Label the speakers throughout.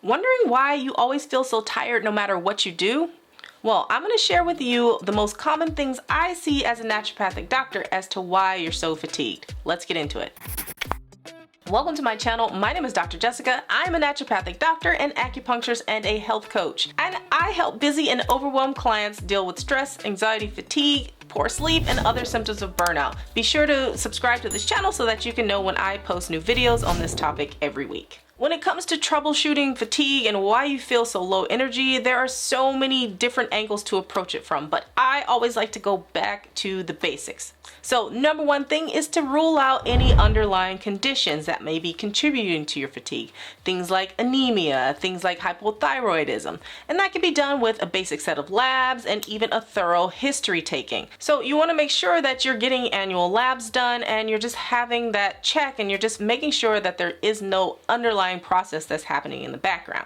Speaker 1: Wondering why you always feel so tired no matter what you do? Well, I'm going to share with you the most common things I see as a naturopathic doctor as to why you're so fatigued. Let's get into it. Welcome to my channel. My name is Dr. Jessica. I'm a naturopathic doctor, an acupuncturist, and a health coach. And I help busy and overwhelmed clients deal with stress, anxiety, fatigue, poor sleep, and other symptoms of burnout. Be sure to subscribe to this channel so that you can know when I post new videos on this topic every week. When it comes to troubleshooting fatigue and why you feel so low energy, there are so many different angles to approach it from, but I always like to go back to the basics. So number one thing is to rule out any underlying conditions that may be contributing to your fatigue. Things like anemia, things like hypothyroidism, and that can be done with a basic set of labs and even a thorough history taking. So you want to make sure that you're getting annual labs done and you're just having that check and you're just making sure that there is no underlying process that's happening in the background.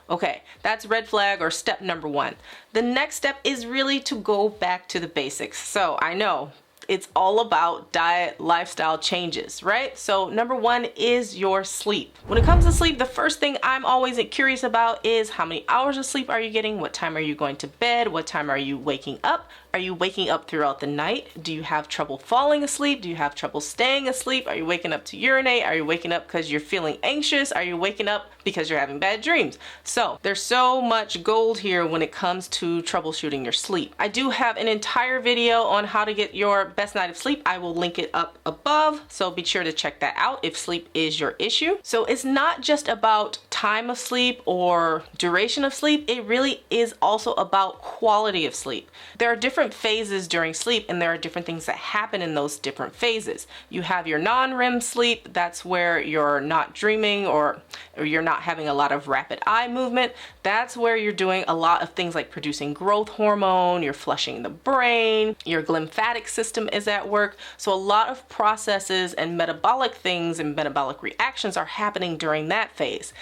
Speaker 1: Okay, that's red flag or step number one. The next step is really to go back to the basics. So I know it's all about diet, lifestyle changes, right? So number one is your sleep. When it comes to sleep, the first thing I'm always curious about is how many hours of sleep are you getting? What time are you going to bed? What time are you waking up? Are you waking up throughout the night? Do you have trouble falling asleep? Do you have trouble staying asleep? Are you waking up to urinate? Are you waking up because you're feeling anxious? Are you waking up because you're having bad dreams? So there's so much gold here when it comes to troubleshooting your sleep. I do have an entire video on how to get your best night of sleep. I will link it up above, so be sure to check that out if sleep is your issue. So it's not just about time of sleep or duration of sleep. It really is also about quality of sleep. There are different phases during sleep, and there are different things that happen in those different phases. You have your non-REM sleep. That's where you're not dreaming or you're not having a lot of rapid eye movement. That's where you're doing a lot of things like producing growth hormone, you're flushing the brain, your glymphatic system is at work. So a lot of processes and metabolic things and metabolic reactions are happening during that phase.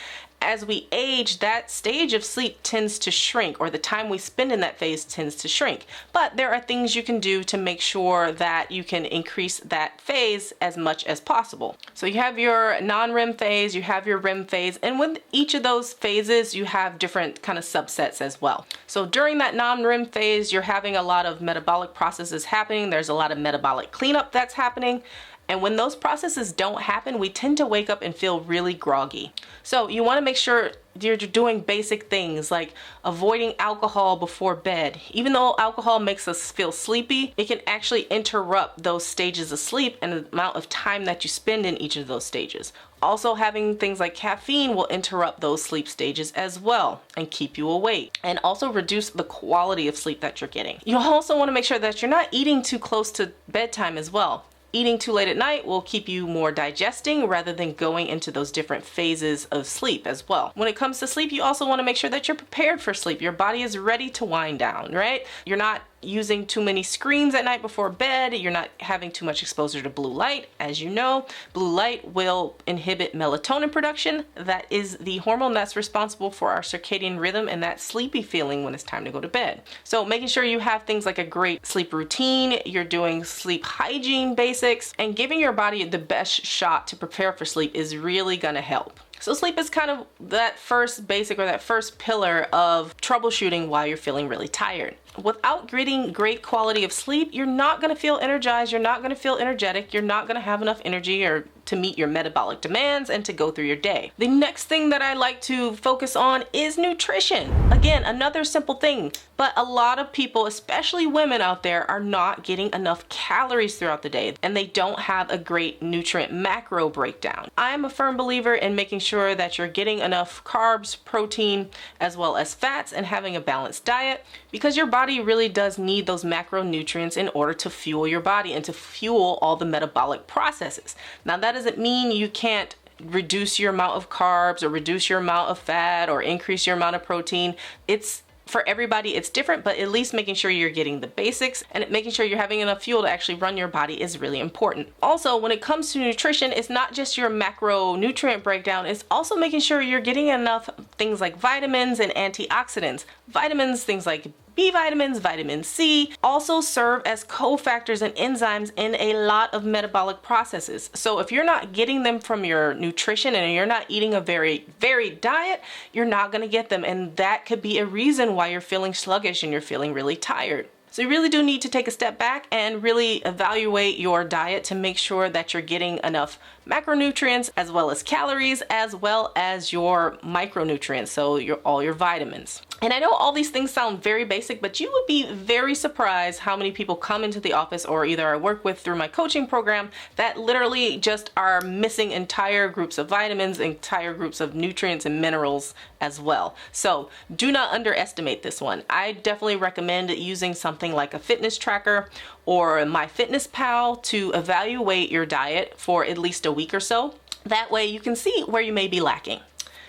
Speaker 1: As we age, that stage of sleep tends to shrink, or the time we spend in that phase tends to shrink. But there are things you can do to make sure that you can increase that phase as much as possible. So you have your non-REM phase, you have your REM phase, and with each of those phases, you have different kind of subsets as well. So during that non-REM phase, you're having a lot of metabolic processes happening. There's a lot of metabolic cleanup that's happening. And when those processes don't happen, we tend to wake up and feel really groggy. So you want to make sure you're doing basic things like avoiding alcohol before bed. Even though alcohol makes us feel sleepy, it can actually interrupt those stages of sleep and the amount of time that you spend in each of those stages. Also, having things like caffeine will interrupt those sleep stages as well and keep you awake, and also reduce the quality of sleep that you're getting. You also want to make sure that you're not eating too close to bedtime as well. Eating too late at night will keep you more digesting rather than going into those different phases of sleep as well. When it comes to sleep, you also want to make sure that you're prepared for sleep. Your body is ready to wind down, right? You're not using too many screens at night before bed. You're not having too much exposure to blue light. As you know, blue light will inhibit melatonin production. That is the hormone that's responsible for our circadian rhythm and that sleepy feeling when it's time to go to bed. So making sure you have things like a great sleep routine, you're doing sleep hygiene basics, and giving your body the best shot to prepare for sleep is really gonna help. So sleep is kind of that first basic or that first pillar of troubleshooting why you're feeling really tired. Without getting great quality of sleep, you're not going to feel energized, you're not going to feel energetic, you're not going to have enough energy or to meet your metabolic demands and to go through your day. The next thing that I like to focus on is nutrition. Again, another simple thing, but a lot of people, especially women out there, are not getting enough calories throughout the day, and they don't have a great nutrient macro breakdown. I am a firm believer in making sure that you're getting enough carbs, protein, as well as fats, and having a balanced diet, because your body really does need those macronutrients in order to fuel your body and to fuel all the metabolic processes. Now, that doesn't mean you can't reduce your amount of carbs or reduce your amount of fat or increase your amount of protein. It's for everybody, it's different, but at least making sure you're getting the basics and making sure you're having enough fuel to actually run your body is really important. Also, when it comes to nutrition, it's not just your macronutrient breakdown, it's also making sure you're getting enough things like vitamins and antioxidants. Vitamins, things like B vitamins, vitamin C, also serve as cofactors and enzymes in a lot of metabolic processes. So if you're not getting them from your nutrition and you're not eating a very varied diet, you're not going to get them. And that could be a reason why you're feeling sluggish and you're feeling really tired. So you really do need to take a step back and really evaluate your diet to make sure that you're getting enough macronutrients as well as calories as well as your micronutrients, so all your vitamins. And I know all these things sound very basic, but you would be very surprised how many people come into the office or either I work with through my coaching program that literally just are missing entire groups of vitamins, entire groups of nutrients and minerals as well. So do not underestimate this one. I definitely recommend using something like a fitness tracker or MyFitnessPal to evaluate your diet for at least a week or so. That way you can see where you may be lacking.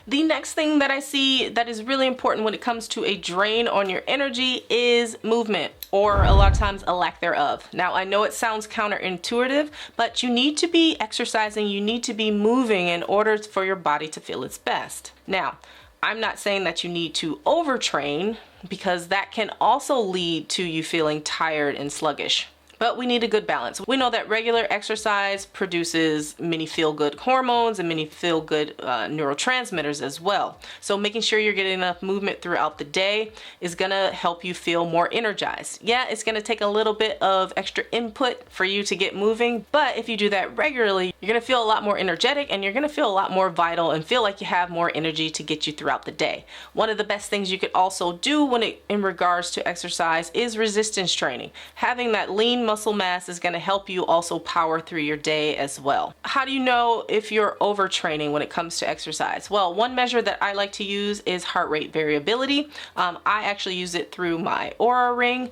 Speaker 1: The next thing that I see that is really important when it comes to a drain on your energy is movement, or a lot of times a lack thereof. Now, I know it sounds counterintuitive, but you need to be exercising, you need to be moving in order for your body to feel its best. Now, I'm not saying that you need to overtrain, because that can also lead to you feeling tired and sluggish. But we need a good balance. We know that regular exercise produces many feel-good hormones and many feel-good neurotransmitters as well. So making sure you're getting enough movement throughout the day is gonna help you feel more energized. Yeah, it's gonna take a little bit of extra input for you to get moving, but if you do that regularly, you're gonna feel a lot more energetic and you're gonna feel a lot more vital and feel like you have more energy to get you throughout the day. One of the best things you could also do in regards to exercise is resistance training. Having that lean muscle mass is going to help you also power through your day as well. How do you know if you're overtraining when it comes to exercise? Well, one measure that I like to use is heart rate variability. I actually use it through my Oura ring.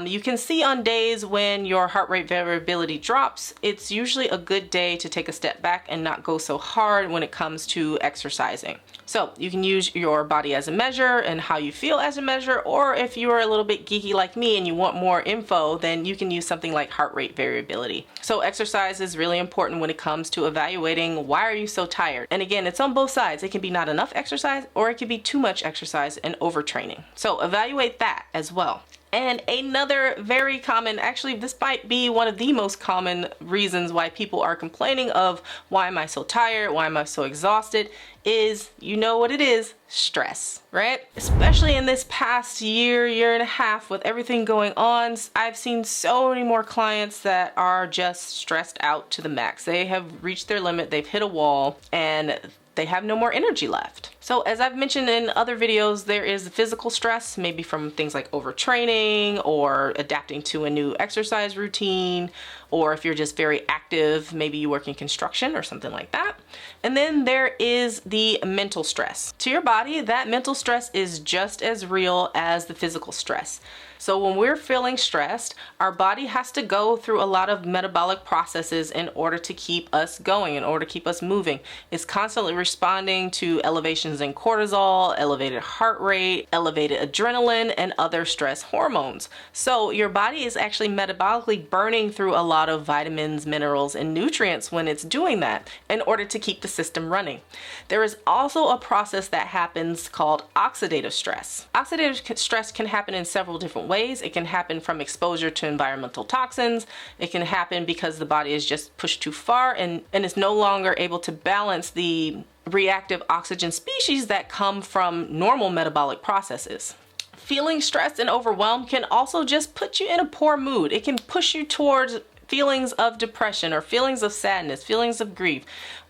Speaker 1: You can see on days when your heart rate variability drops, it's usually a good day to take a step back and not go so hard when it comes to exercising. So you can use your body as a measure and how you feel as a measure, or if you're a little bit geeky like me and you want more info, then you can use something like heart rate variability. So exercise is really important when it comes to evaluating why are you so tired. And again, it's on both sides. It can be not enough exercise or it can be too much exercise and overtraining. So evaluate that as well. And another very common, actually this might be one of the most common reasons why people are complaining of why am I so tired, why am I so exhausted, is, you know what it is, stress, right? Especially in this past year and a half with everything going on, I've seen so many more clients that are just stressed out to the max. They have reached their limit, they've hit a wall, and they have no more energy left. So as I've mentioned in other videos, there is physical stress, maybe from things like overtraining or adapting to a new exercise routine, or if you're just very active, maybe you work in construction or something like that. And then there is the mental stress. To your body, that mental stress is just as real as the physical stress. So when we're feeling stressed, our body has to go through a lot of metabolic processes in order to keep us going, in order to keep us moving. It's constantly responding to elevations in cortisol, elevated heart rate, elevated adrenaline, and other stress hormones. So your body is actually metabolically burning through a lot of vitamins, minerals, and nutrients when it's doing that in order to keep the system running. There is also a process that happens called oxidative stress. Oxidative stress can happen in several different ways. It can happen from exposure to environmental toxins. It can happen because the body is just pushed too far and is no longer able to balance the reactive oxygen species that come from normal metabolic processes. Feeling stressed and overwhelmed can also just put you in a poor mood. It can push you towards feelings of depression or feelings of sadness, feelings of grief.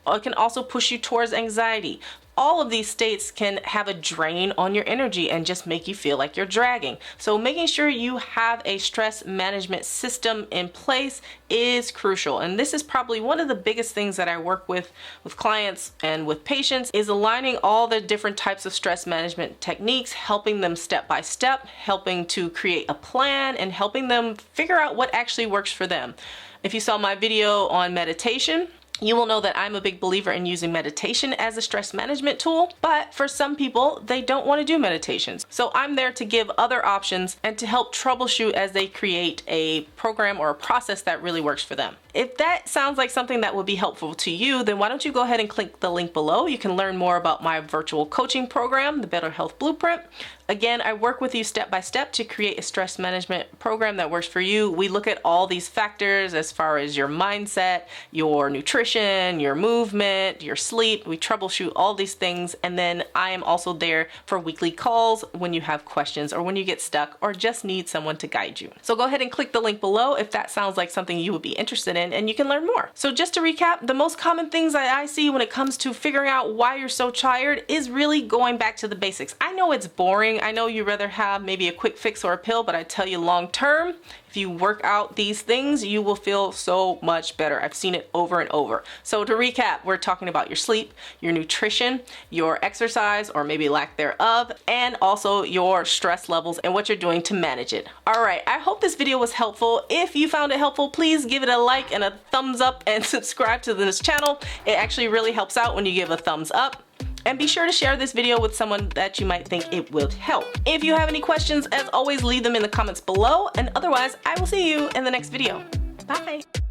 Speaker 1: It can also push you towards anxiety. All of these states can have a drain on your energy and just make you feel like you're dragging. So making sure you have a stress management system in place is crucial. And this is probably one of the biggest things that I work with clients and with patients, is aligning all the different types of stress management techniques, helping them step by step, helping to create a plan, and helping them figure out what actually works for them. If you saw my video on meditation, you will know that I'm a big believer in using meditation as a stress management tool, but for some people, they don't want to do meditations. So I'm there to give other options and to help troubleshoot as they create a program or a process that really works for them. If that sounds like something that would be helpful to you, then why don't you go ahead and click the link below. You can learn more about my virtual coaching program, the Better Health Blueprint. Again, I work with you step by step to create a stress management program that works for you. We look at all these factors as far as your mindset, your nutrition, your movement, your sleep. We troubleshoot all these things, and then I am also there for weekly calls when you have questions or when you get stuck or just need someone to guide you. So go ahead and click the link below if that sounds like something you would be interested in, and you can learn more. So just to recap, the most common things that I see when it comes to figuring out why you're so tired is really going back to the basics. I know it's boring. I know you'd rather have maybe a quick fix or a pill, but I tell you, long term, if you work out these things, you will feel so much better. I've seen it over and over. So to recap, we're talking about your sleep, your nutrition, your exercise or maybe lack thereof, and also your stress levels and what you're doing to manage it. All right, I hope this video was helpful. If you found it helpful, please give it a like and a thumbs up and subscribe to this channel. It actually really helps out when you give a thumbs up. And be sure to share this video with someone that you might think it will help. If you have any questions, as always, leave them in the comments below. And otherwise, I will see you in the next video. Bye.